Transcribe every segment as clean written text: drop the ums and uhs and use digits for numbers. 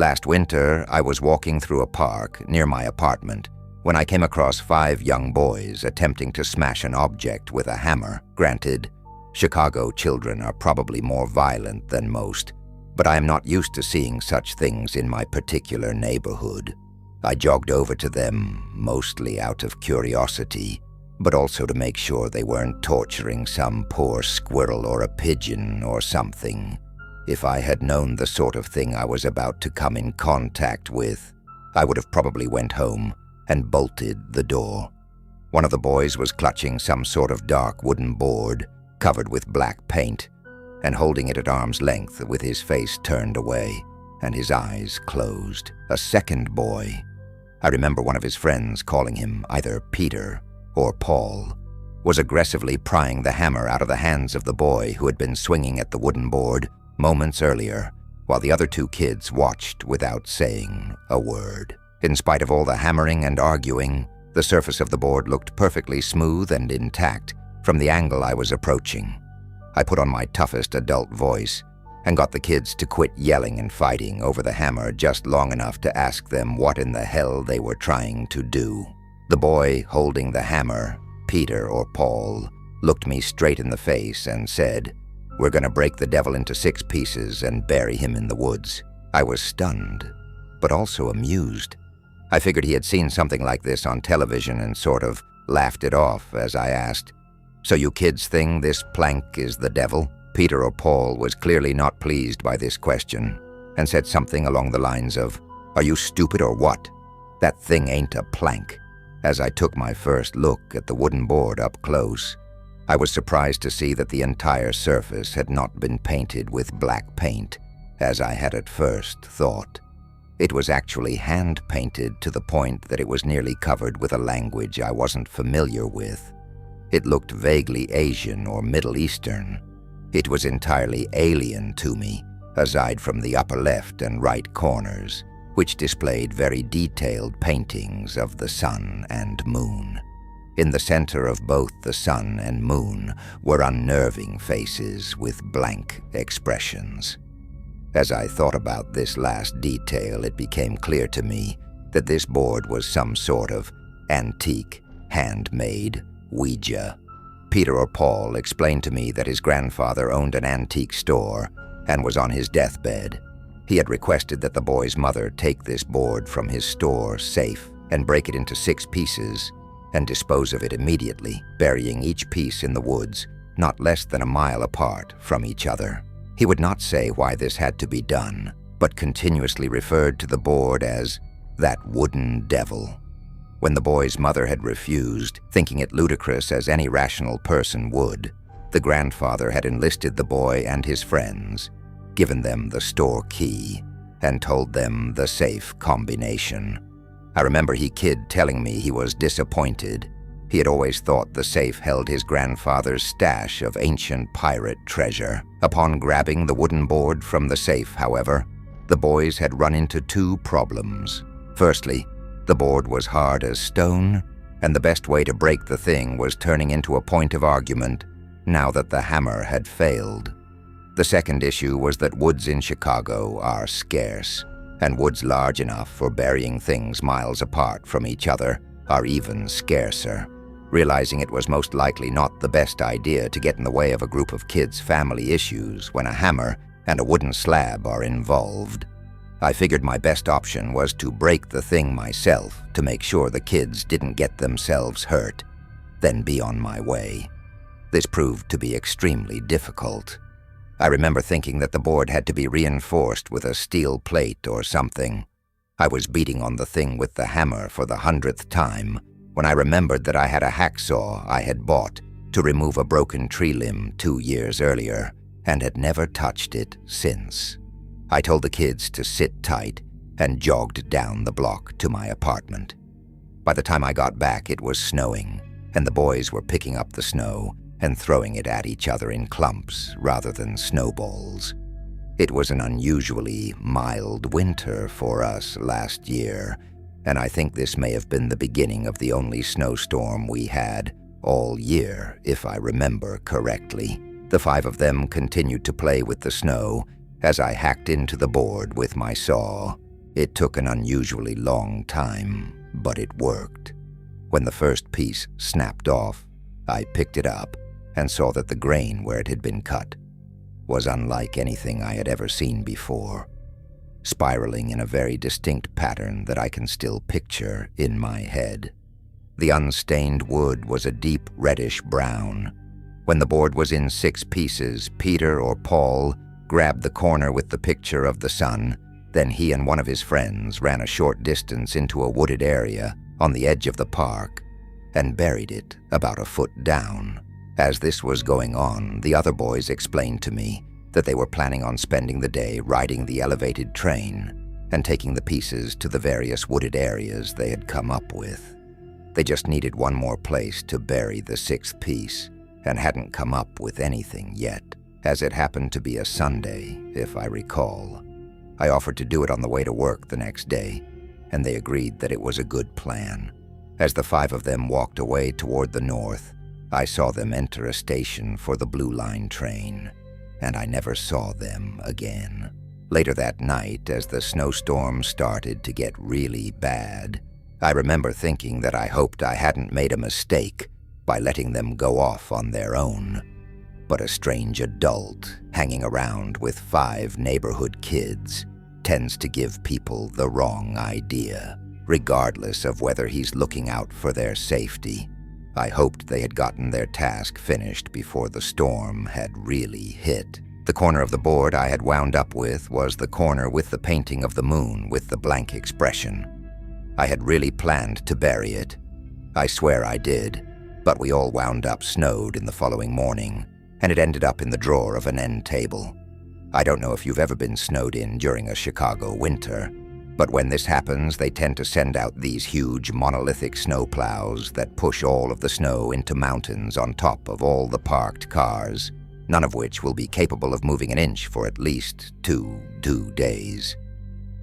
Last winter, I was walking through a park near my apartment when I came across 5 young boys attempting to smash an object with a hammer. Granted, Chicago children are probably more violent than most, but I am not used to seeing such things in my particular neighborhood. I jogged over to them, mostly out of curiosity, but also to make sure they weren't torturing some poor squirrel or a pigeon or something. If I had known the sort of thing I was about to come in contact with, I would have probably went home and bolted the door. One of the boys was clutching some sort of dark wooden board covered with black paint and holding it at arm's length with his face turned away and his eyes closed. A second boy, I remember one of his friends calling him either Peter or Paul, was aggressively prying the hammer out of the hands of the boy who had been swinging at the wooden board moments earlier, while the other 2 kids watched without saying a word. In spite of all the hammering and arguing, the surface of the board looked perfectly smooth and intact from the angle I was approaching. I put on my toughest adult voice and got the kids to quit yelling and fighting over the hammer just long enough to ask them what in the hell they were trying to do. The boy holding the hammer, Peter or Paul, looked me straight in the face and said, "We're gonna break the devil into 6 pieces and bury him in the woods." I was stunned, but also amused. I figured he had seen something like this on television and sort of laughed it off as I asked, "So you kids think this plank is the devil?" Peter or Paul was clearly not pleased by this question and said something along the lines of, "Are you stupid or what? That thing ain't a plank." As I took my first look at the wooden board up close, I was surprised to see that the entire surface had not been painted with black paint, as I had at first thought. It was actually hand-painted to the point that it was nearly covered with a language I wasn't familiar with. It looked vaguely Asian or Middle Eastern. It was entirely alien to me, aside from the upper left and right corners, which displayed very detailed paintings of the sun and moon. In the center of both the sun and moon were unnerving faces with blank expressions. As I thought about this last detail, it became clear to me that this board was some sort of antique, handmade Ouija. Peter or Paul explained to me that his grandfather owned an antique store and was on his deathbed. He had requested that the boy's mother take this board from his store safe and break it into 6 pieces and dispose of it immediately, burying each piece in the woods, not less than a mile apart from each other. He would not say why this had to be done, but continuously referred to the board as that wooden devil. When the boy's mother had refused, thinking it ludicrous as any rational person would, the grandfather had enlisted the boy and his friends, given them the store key, and told them the safe combination. I remember he kid telling me he was disappointed. He had always thought the safe held his grandfather's stash of ancient pirate treasure. Upon grabbing the wooden board from the safe, however, the boys had run into 2 problems. Firstly, the board was hard as stone, and the best way to break the thing was turning into a point of argument now that the hammer had failed. The second issue was that woods in Chicago are scarce, and woods large enough for burying things miles apart from each other are even scarcer. Realizing it was most likely not the best idea to get in the way of a group of kids' family issues when a hammer and a wooden slab are involved, I figured my best option was to break the thing myself to make sure the kids didn't get themselves hurt, then be on my way. This proved to be extremely difficult. I remember thinking that the board had to be reinforced with a steel plate or something. I was beating on the thing with the hammer for the 100th time when I remembered that I had a hacksaw I had bought to remove a broken tree limb 2 years earlier and had never touched it since. I told the kids to sit tight and jogged down the block to my apartment. By the time I got back, it was snowing, and the boys were picking up the snow and throwing it at each other in clumps rather than snowballs. It was an unusually mild winter for us last year, and I think this may have been the beginning of the only snowstorm we had all year, if I remember correctly. The 5 of them continued to play with the snow as I hacked into the board with my saw, It took an unusually long time, but it worked. When the first piece snapped off, I picked it up and saw that the grain where it had been cut was unlike anything I had ever seen before, spiraling in a very distinct pattern that I can still picture in my head. The unstained wood was a deep reddish brown. When the board was in 6 pieces, Peter or Paul grabbed the corner with the picture of the sun. Then he and one of his friends ran a short distance into a wooded area on the edge of the park and buried it about a foot down. As this was going on, the other boys explained to me that they were planning on spending the day riding the elevated train and taking the pieces to the various wooded areas they had come up with. They just needed one more place to bury the 6th piece and hadn't come up with anything yet, as it happened to be a Sunday, if I recall. I offered to do it on the way to work the next day, and they agreed that it was a good plan. As the 5 of them walked away toward the north, I saw them enter a station for the Blue Line train, and I never saw them again. Later that night, as the snowstorm started to get really bad, I remember thinking that I hoped I hadn't made a mistake by letting them go off on their own. But a strange adult hanging around with 5 neighborhood kids tends to give people the wrong idea, regardless of whether he's looking out for their safety. I hoped they had gotten their task finished before the storm had really hit. The corner of the board I had wound up with was the corner with the painting of the moon with the blank expression. I had really planned to bury it. I swear I did, but we all wound up snowed in the following morning, and it ended up in the drawer of an end table. I don't know if you've ever been snowed in during a Chicago winter, but when this happens, they tend to send out these huge monolithic snowplows that push all of the snow into mountains on top of all the parked cars, none of which will be capable of moving an inch for at least 2 days.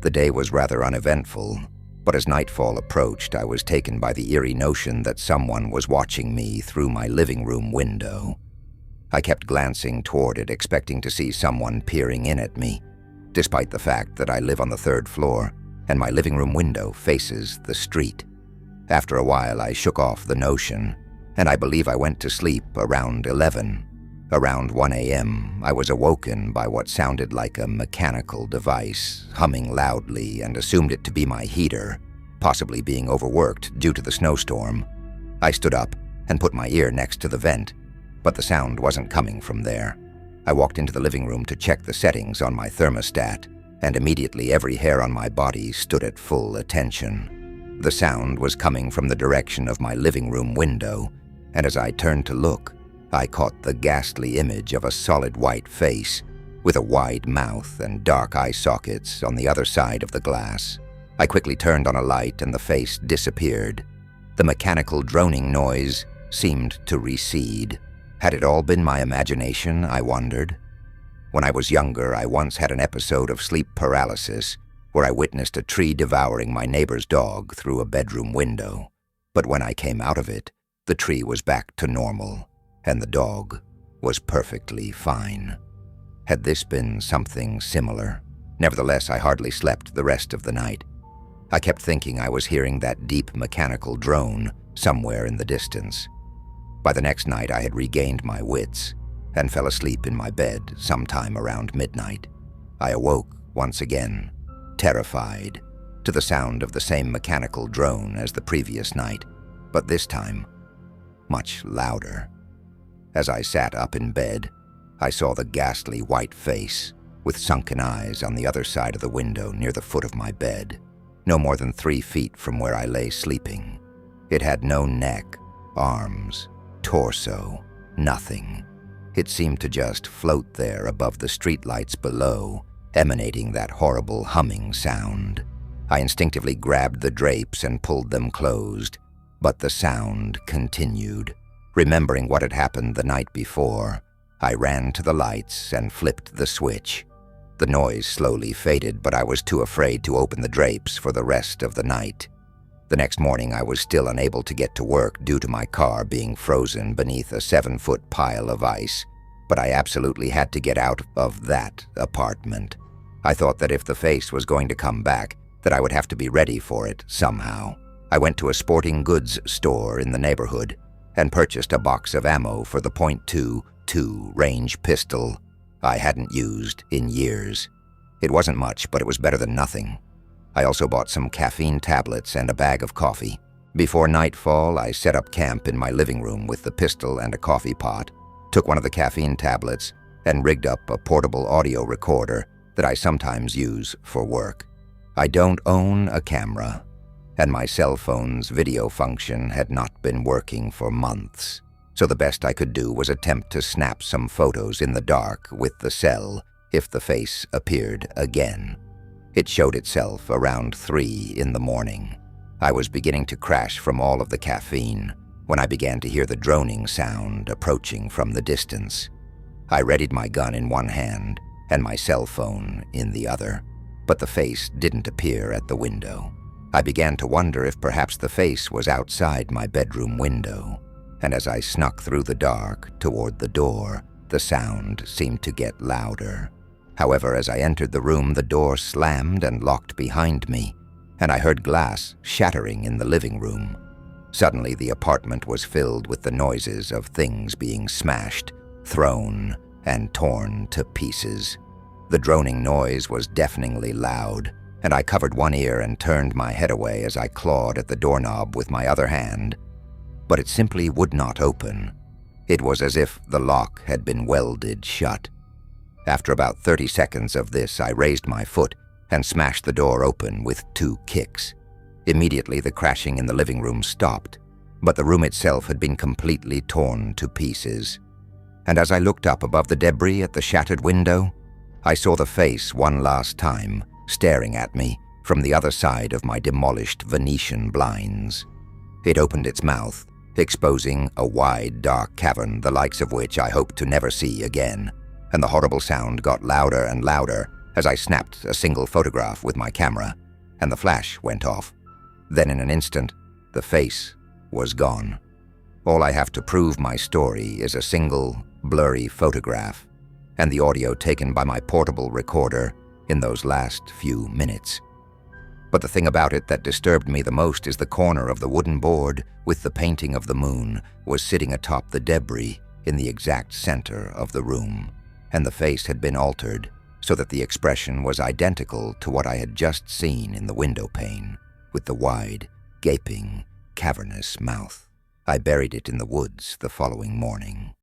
The day was rather uneventful, but as nightfall approached, I was taken by the eerie notion that someone was watching me through my living room window. I kept glancing toward it, expecting to see someone peering in at me, despite the fact that I live on the 3rd floor and my living room window faces the street. After a while, I shook off the notion, and I believe I went to sleep around 11. Around 1 a.m., I was awoken by what sounded like a mechanical device humming loudly and assumed it to be my heater, possibly being overworked due to the snowstorm. I stood up and put my ear next to the vent, but the sound wasn't coming from there. I walked into the living room to check the settings on my thermostat, and immediately every hair on my body stood at full attention. The sound was coming from the direction of my living room window, and as I turned to look, I caught the ghastly image of a solid white face with a wide mouth and dark eye sockets on the other side of the glass. I quickly turned on a light and the face disappeared. The mechanical droning noise seemed to recede. Had it all been my imagination, I wondered? When I was younger, I once had an episode of sleep paralysis where I witnessed a tree devouring my neighbor's dog through a bedroom window. But when I came out of it, the tree was back to normal, and the dog was perfectly fine. Had this been something similar? Nevertheless, I hardly slept the rest of the night. I kept thinking I was hearing that deep mechanical drone somewhere in the distance. By the next night, I had regained my wits and fell asleep in my bed sometime around midnight. I awoke once again, terrified, to the sound of the same mechanical drone as the previous night, but this time, much louder. As I sat up in bed, I saw the ghastly white face with sunken eyes on the other side of the window near the foot of my bed, no more than 3 feet from where I lay sleeping. It had no neck, arms, torso, nothing. It seemed to just float there above the streetlights below, emanating that horrible humming sound. I instinctively grabbed the drapes and pulled them closed, but the sound continued. Remembering what had happened the night before, I ran to the lights and flipped the switch. The noise slowly faded, but I was too afraid to open the drapes for the rest of the night. The next morning, I was still unable to get to work due to my car being frozen beneath a 7-foot pile of ice, but I absolutely had to get out of that apartment. I thought that if the face was going to come back, that I would have to be ready for it somehow. I went to a sporting goods store in the neighborhood and purchased a box of ammo for the .22 range pistol I hadn't used in years. It wasn't much, but it was better than nothing. I also bought some caffeine tablets and a bag of coffee. Before nightfall, I set up camp in my living room with the pistol and a coffee pot, took one of the caffeine tablets, and rigged up a portable audio recorder that I sometimes use for work. I don't own a camera, and my cell phone's video function had not been working for months, so the best I could do was attempt to snap some photos in the dark with the cell if the face appeared again. It showed itself around 3 in the morning. I was beginning to crash from all of the caffeine when I began to hear the droning sound approaching from the distance. I readied my gun in one hand and my cell phone in the other, but the face didn't appear at the window. I began to wonder if perhaps the face was outside my bedroom window, and as I snuck through the dark toward the door, the sound seemed to get louder. However, as I entered the room, the door slammed and locked behind me, and I heard glass shattering in the living room. Suddenly, the apartment was filled with the noises of things being smashed, thrown, and torn to pieces. The droning noise was deafeningly loud, and I covered one ear and turned my head away as I clawed at the doorknob with my other hand. But it simply would not open. It was as if the lock had been welded shut. After about 30 seconds of this, I raised my foot and smashed the door open with 2 kicks. Immediately, the crashing in the living room stopped, but the room itself had been completely torn to pieces. And as I looked up above the debris at the shattered window, I saw the face one last time, staring at me from the other side of my demolished Venetian blinds. It opened its mouth, exposing a wide, dark cavern the likes of which I hoped to never see again, and the horrible sound got louder and louder as I snapped a single photograph with my camera, and the flash went off. Then in an instant, the face was gone. All I have to prove my story is a single, blurry photograph and the audio taken by my portable recorder in those last few minutes. But the thing about it that disturbed me the most is the corner of the wooden board with the painting of the moon was sitting atop the debris in the exact center of the room, and the face had been altered so that the expression was identical to what I had just seen in the window pane, with the wide, gaping, cavernous mouth. I buried it in the woods the following morning.